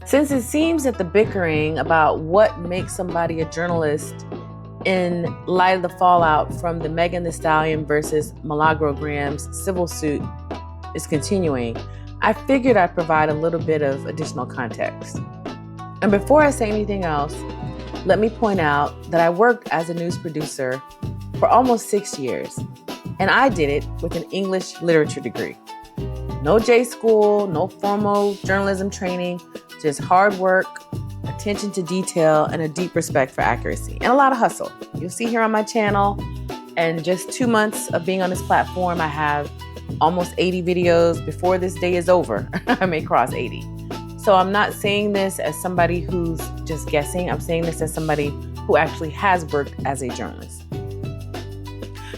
Since it seems that the bickering about what makes somebody a journalist in light of the fallout from the Megan Thee Stallion versus Milagro Gramz civil suit is continuing, I figured I'd provide a little bit of additional context. And before I say anything else, let me point out that I worked as a news producer for almost 6 years, and I did it with an English literature degree. No J school, no formal journalism training, just hard work, attention to detail, and a deep respect for accuracy, and a lot of hustle. You'll see here on my channel, and just 2 months of being on this platform, I have almost 80 videos. Before this day is over, I may cross 80. So I'm not saying this as somebody who's just guessing. I'm saying this as somebody who actually has worked as a journalist.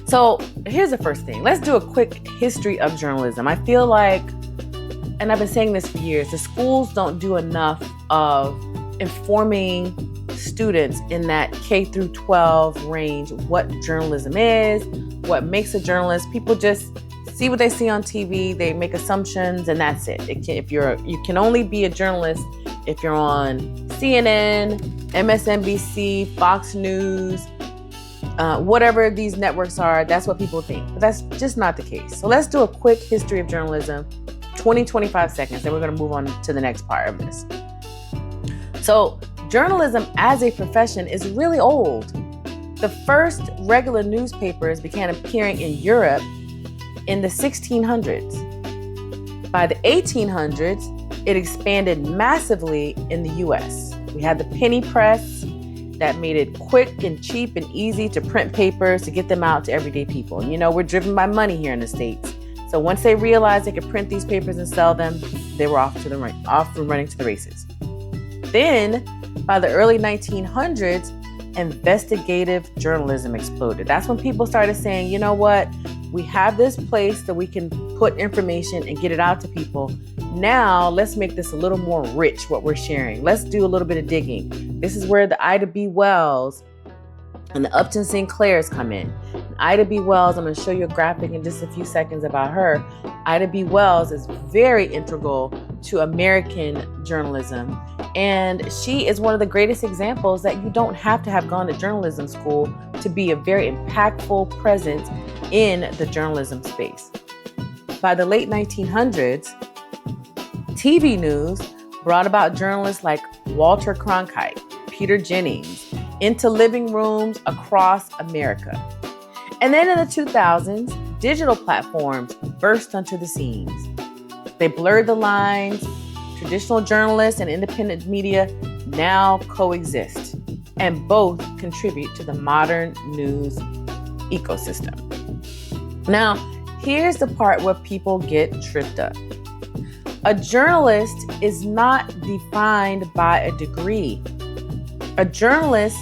So here's the first thing. Let's do a quick history of journalism. I feel like, and I've been saying this for years, the schools don't do enough of informing students in that K through 12 range what journalism is, what makes a journalist. People just see what they see on TV, they make assumptions, and that's it. You can only be a journalist if you're on CNN, MSNBC, Fox News, whatever these networks are. That's what people think, but that's just not the case. So let's do a quick history of journalism, 25 seconds, and we're going to move on to the next part of this. So journalism as a profession is really old. The first regular newspapers began appearing in Europe in the 1600s. By the 1800s, it expanded massively in the US. We had the penny press that made it quick and cheap and easy to print papers to get them out to everyday people. You know, we're driven by money here in the States. So once they realized they could print these papers and sell them, they were off and running to the races. Then, by the early 1900s, investigative journalism exploded. That's when people started saying, you know what? We have this place that we can put information and get it out to people. Now, let's make this a little more rich, what we're sharing. Let's do a little bit of digging. This is where the Ida B. Wells and the Upton Sinclairs come in. Ida B. Wells, I'm going to show you a graphic in just a few seconds about her. Ida B. Wells is very integral to American journalism. And she is one of the greatest examples that you don't have to have gone to journalism school to be a very impactful presence in the journalism space. By the late 1900s, TV news brought about journalists like Walter Cronkite, Peter Jennings, into living rooms across America. And then in the 2000s, digital platforms burst onto the scenes. They blurred the lines. Traditional journalists and independent media now coexist, and both contribute to the modern news ecosystem. Now, here's the part where people get tripped up. A journalist is not defined by a degree. A journalist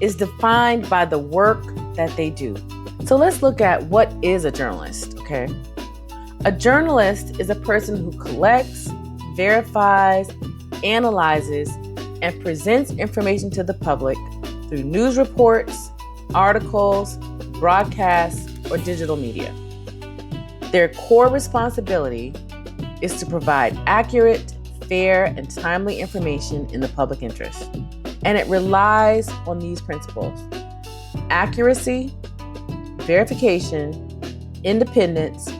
is defined by the work that they do. So let's look at what is a journalist, okay? A journalist is a person who collects, verifies, analyzes, and presents information to the public through news reports, articles, broadcasts, or digital media. Their core responsibility is to provide accurate, fair, and timely information in the public interest. And it relies on these principles: accuracy, verification, independence,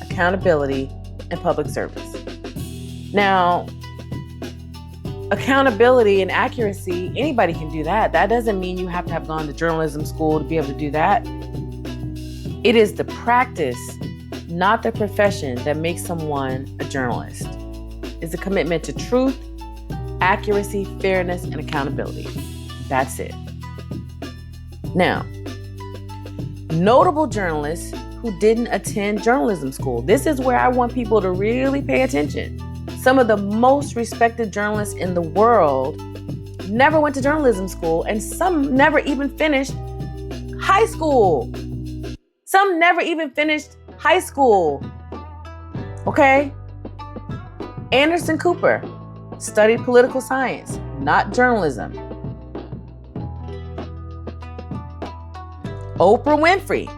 accountability, and public service. Now, accountability and accuracy, anybody can do that. That doesn't mean you have to have gone to journalism school to be able to do that. It is the practice, not the profession, that makes someone a journalist. It's a commitment to truth, accuracy, fairness, and accountability. That's it. Now, notable journalists who didn't attend journalism school. This is where I want people to really pay attention. Some of the most respected journalists in the world never went to journalism school, and some never even finished high school. Some never even finished high school. Okay? Anderson Cooper studied political science, not journalism. Oprah Winfrey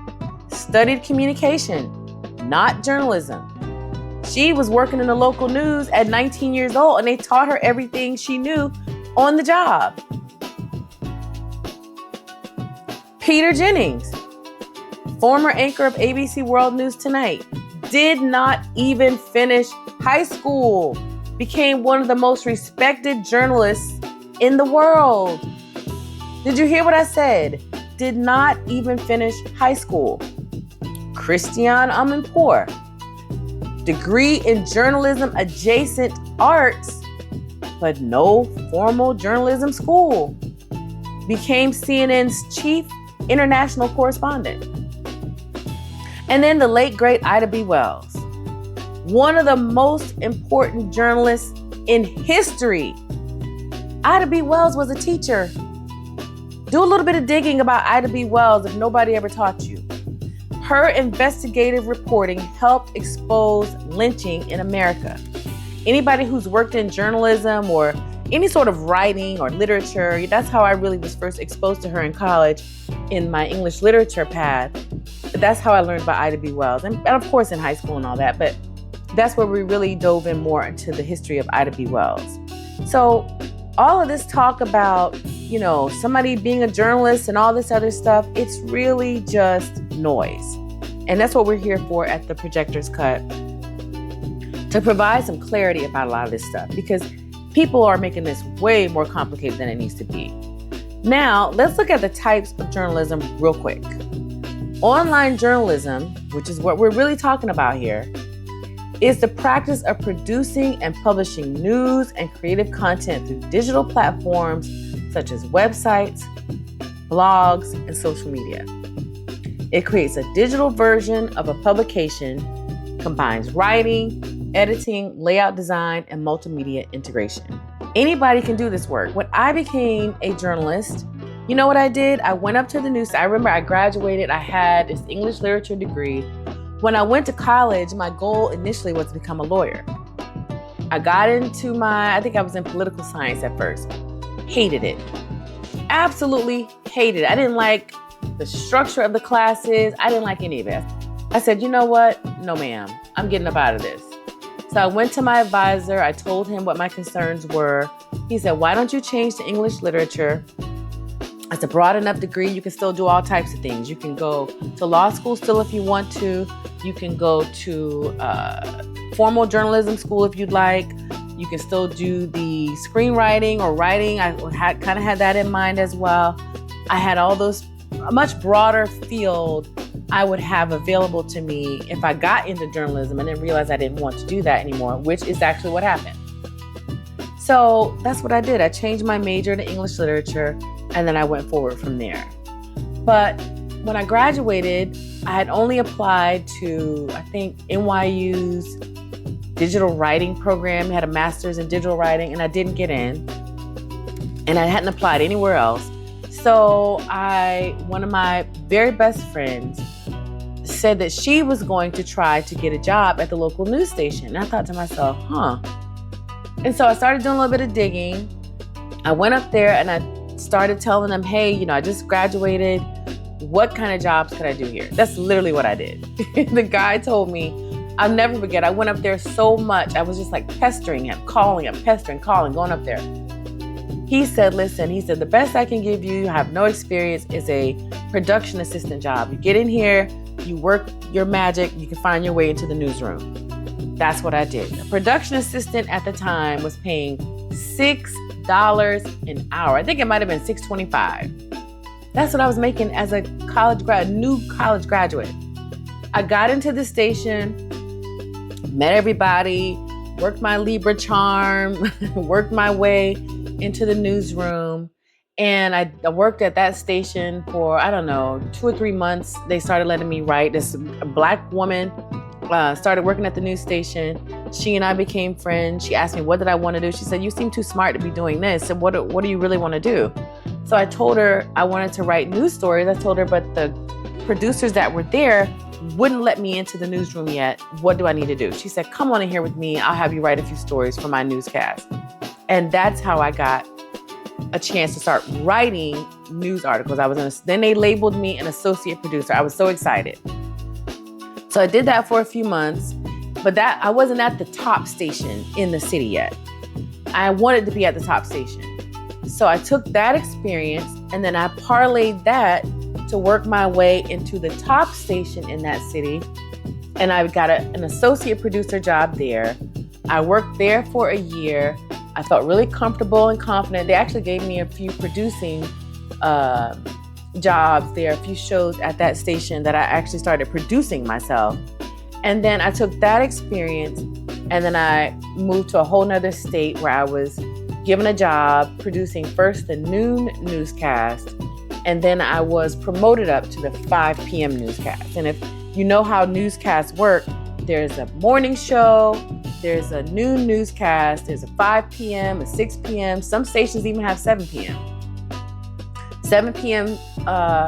studied communication, not journalism. She was working in the local news at 19 years old, and they taught her everything she knew on the job. Peter Jennings, former anchor of ABC World News Tonight, did not even finish high school, became one of the most respected journalists in the world. Did you hear what I said? Did not even finish high school. Christiane Amanpour, degree in journalism adjacent arts, but no formal journalism school, became CNN's chief international correspondent. And then the late, great Ida B. Wells, one of the most important journalists in history. Ida B. Wells was a teacher. Do a little bit of digging about Ida B. Wells if nobody ever taught you. Her investigative reporting helped expose lynching in America. Anybody who's worked in journalism or any sort of writing or literature, that's how I really was first exposed to her in college in my English literature path. But that's how I learned about Ida B. Wells. And of course in high school and all that, but that's where we really dove in more into the history of Ida B. Wells. So all of this talk about, somebody being a journalist and all this other stuff, it's really just noise. And that's what we're here for at the Projector's Cut, to provide some clarity about a lot of this stuff, because people are making this way more complicated than it needs to be. Now, let's look at the types of journalism real quick. Online journalism, which is what we're really talking about here, is the practice of producing and publishing news and creative content through digital platforms such as websites, blogs, and social media. It creates a digital version of a publication, combines writing, editing, layout design, and multimedia integration. Anybody can do this work. When I became a journalist, you know what I did? I went up to the news. I remember I graduated. I had this English literature degree. When I went to college, my goal initially was to become a lawyer. I got into I think I was in political science at first. Hated it. Absolutely hated it. I didn't like the structure of the classes. I didn't like any of it. I said, you know what? No, ma'am. I'm getting up out of this. So I went to my advisor. I told him what my concerns were. He said, why don't you change to English literature? It's a broad enough degree. You can still do all types of things. You can go to law school still if you want to. You can go to formal journalism school if you'd like. You can still do the screenwriting or writing. I kind of had that in mind as well. I had all those, a much broader field I would have available to me if I got into journalism and then realized I didn't want to do that anymore, which is actually what happened. So that's what I did. I changed my major to English literature, and then I went forward from there. But when I graduated, I had only applied to, I think, NYU's digital writing program. It had a master's in digital writing, and I didn't get in. And I hadn't applied anywhere else. So one of my very best friends said that she was going to try to get a job at the local news station. And I thought to myself, And so I started doing a little bit of digging. I went up there and I started telling them, hey, I just graduated. What kind of jobs could I do here? That's literally what I did. The guy told me, I'll never forget, I went up there so much. I was just like pestering him, calling him, calling, going up there. He said, the best I can give you have no experience, is a production assistant job. You get in here, you work your magic, you can find your way into the newsroom. That's what I did. A production assistant at the time was paying $6 an hour. I think it might have been $6.25. That's what I was making as a new college graduate. I got into the station, met everybody, worked my Libra charm, worked my way into the newsroom. And I worked at that station for, 2 or 3 months. They started letting me write. This Black woman started working at the news station. She and I became friends. She asked me, what did I want to do? She said, you seem too smart to be doing this. And what do you really want to do? So I told her I wanted to write news stories. I told her, but the producers that were there wouldn't let me into the newsroom yet. What do I need to do? She said, come on in here with me. I'll have you write a few stories for my newscast. And that's how I got a chance to start writing news articles. Then they labeled me an associate producer. I was so excited. So I did that for a few months. But But I wasn't at the top station in the city yet. I wanted to be at the top station. So I took that experience and then I parlayed that to work my way into the top station in that city. And I got an associate producer job there. I worked there for a year. I felt really comfortable and confident. They actually gave me a few producing jobs there, a few shows at that station that I actually started producing myself. And then I took that experience and then I moved to a whole nother state where I was given a job producing first the noon newscast, and then I was promoted up to the 5 p.m. newscast. And if you know how newscasts work, there's a morning show, there's a noon newscast, there's a 5 p.m., a 6 p.m. Some stations even have 7 p.m. 7 p.m.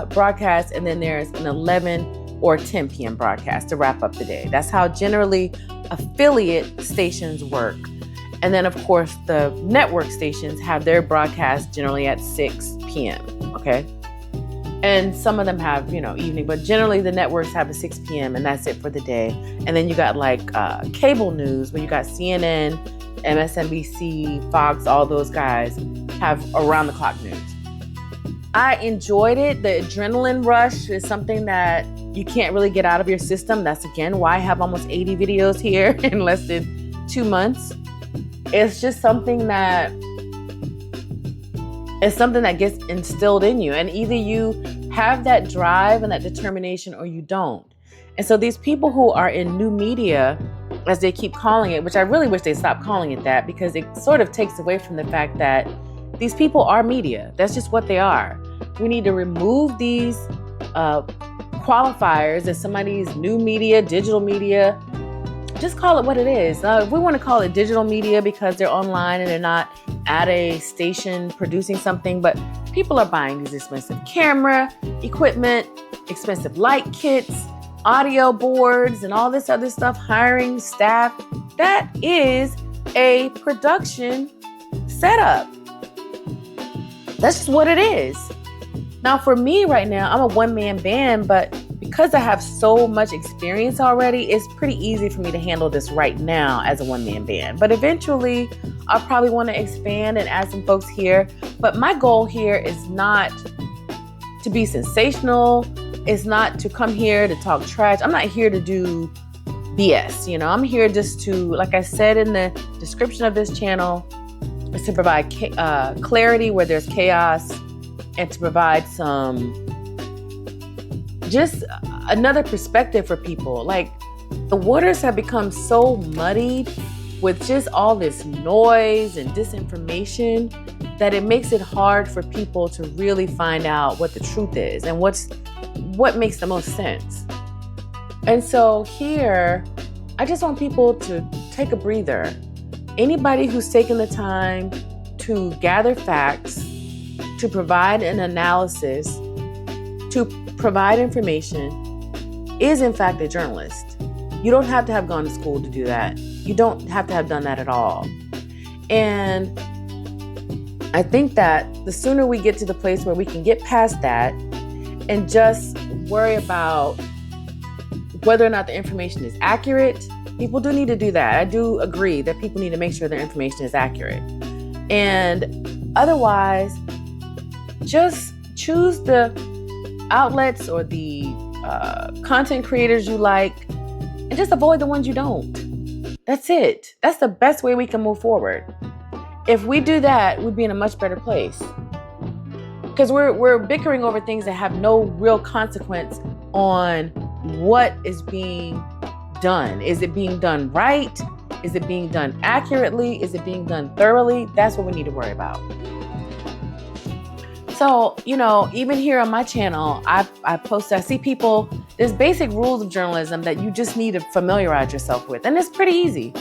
Broadcast, and then there's an 11 or 10 p.m. broadcast to wrap up the day. That's how generally affiliate stations work. And then, of course, the network stations have their broadcast generally at 6 p.m., okay? And some of them have, evening, but generally the networks have a 6 p.m. and that's it for the day. And then you got like cable news where you got CNN, MSNBC, Fox, all those guys have around the clock news. I enjoyed it. The adrenaline rush is something that you can't really get out of your system. That's again why I have almost 80 videos here in less than 2 months. It's just something that gets instilled in you. And either you have that drive and that determination or you don't. And so these people who are in new media, as they keep calling it, which I really wish they stopped calling it that, because it sort of takes away from the fact that these people are media. That's just what they are. We need to remove these qualifiers as somebody's new media, digital media. Just call it what it is. If we want to call it digital media because they're online and they're not at a station producing something, but people are buying these expensive camera equipment, expensive light kits, audio boards, and all this other stuff, hiring staff. That is a production setup. That's just what it is. Now, for me right now, I'm a one-man band, but because I have so much experience already, it's pretty easy for me to handle this right now as a one-man band. But eventually, I'll probably want to expand and add some folks here. But my goal here is not to be sensational. It's not to come here to talk trash. I'm not here to do BS. I'm here just to, like I said in the description of this channel, is to provide clarity where there's chaos and to provide just another perspective for people. Like, the waters have become so muddied with just all this noise and disinformation that it makes it hard for people to really find out what the truth is and what makes the most sense. And so here, I just want people to take a breather. Anybody who's taken the time to gather facts, to provide an analysis, to provide information, is in fact a journalist. You don't have to have gone to school to do that. You don't have to have done that at all. And I think that the sooner we get to the place where we can get past that and just worry about whether or not the information is accurate, people do need to do that. I do agree that people need to make sure their information is accurate. And otherwise, just choose the outlets or the content creators you like and just avoid the ones you don't. That's it. That's the best way we can move forward. If we do that, we'd be in a much better place. Because we're bickering over things that have no real consequence on what is being done. Is it being done right? Is it being done accurately? Is it being done thoroughly? That's what we need to worry about. So, even here on my channel, I see people, there's basic rules of journalism that you just need to familiarize yourself with. And it's pretty easy.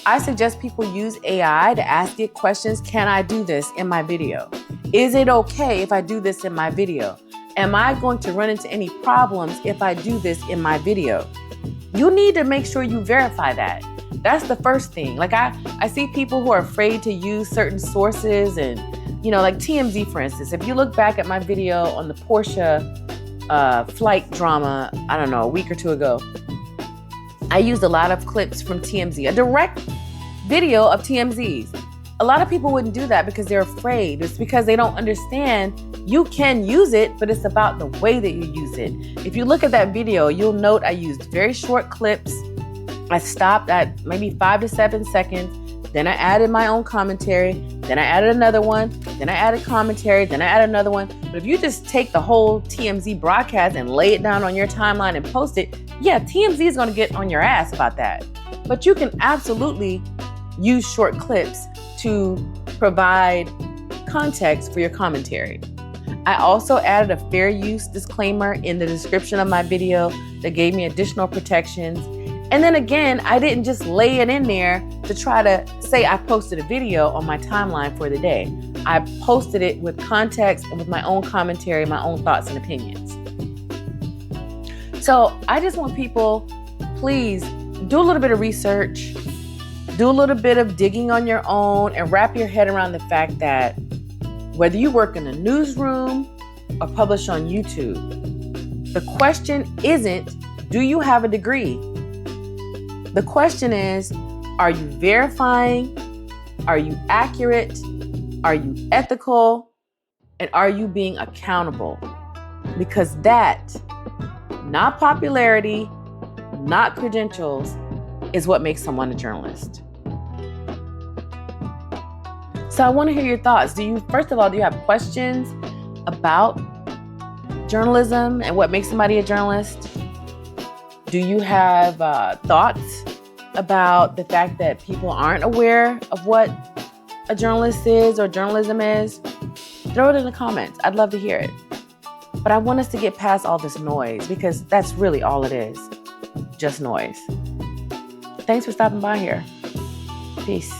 I suggest people use AI to ask it questions. Can I do this in my video? Is it okay if I do this in my video? Am I going to run into any problems if I do this in my video? You need to make sure you verify that. That's the first thing. Like I see people who are afraid to use certain sources and, like TMZ, for instance. If you look back at my video on the Porsche flight drama, I don't know, a week or two ago, I used a lot of clips from TMZ, a direct video of TMZ's. A lot of people wouldn't do that because they're afraid. It's because they don't understand you can use it, but it's about the way that you use it. If you look at that video, you'll note I used very short clips. I stopped at maybe 5 to 7 seconds. Then I added my own commentary. Then I added another one. Then I added commentary. Then I added another one. But if you just take the whole TMZ broadcast and lay it down on your timeline and post it, yeah, TMZ is going to get on your ass about that. But you can absolutely use short clips to provide context for your commentary. I also added a fair use disclaimer in the description of my video that gave me additional protections. And then again, I didn't just lay it in there to try to say I posted a video on my timeline for the day. I posted it with context and with my own commentary, my own thoughts and opinions. So I just want people, please do a little bit of research, do a little bit of digging on your own, and wrap your head around the fact that whether you work in a newsroom or publish on YouTube, the question isn't, do you have a degree? The question is, are you verifying? Are you accurate? Are you ethical? And are you being accountable? Because that, not popularity, not credentials, is what makes someone a journalist. So I want to hear your thoughts. First of all, do you have questions about journalism and what makes somebody a journalist? Do you have thoughts about the fact that people aren't aware of what a journalist is or journalism is? Throw it in the comments. I'd love to hear it. But I want us to get past all this noise because that's really all it is. Just noise. Thanks for stopping by here. Peace.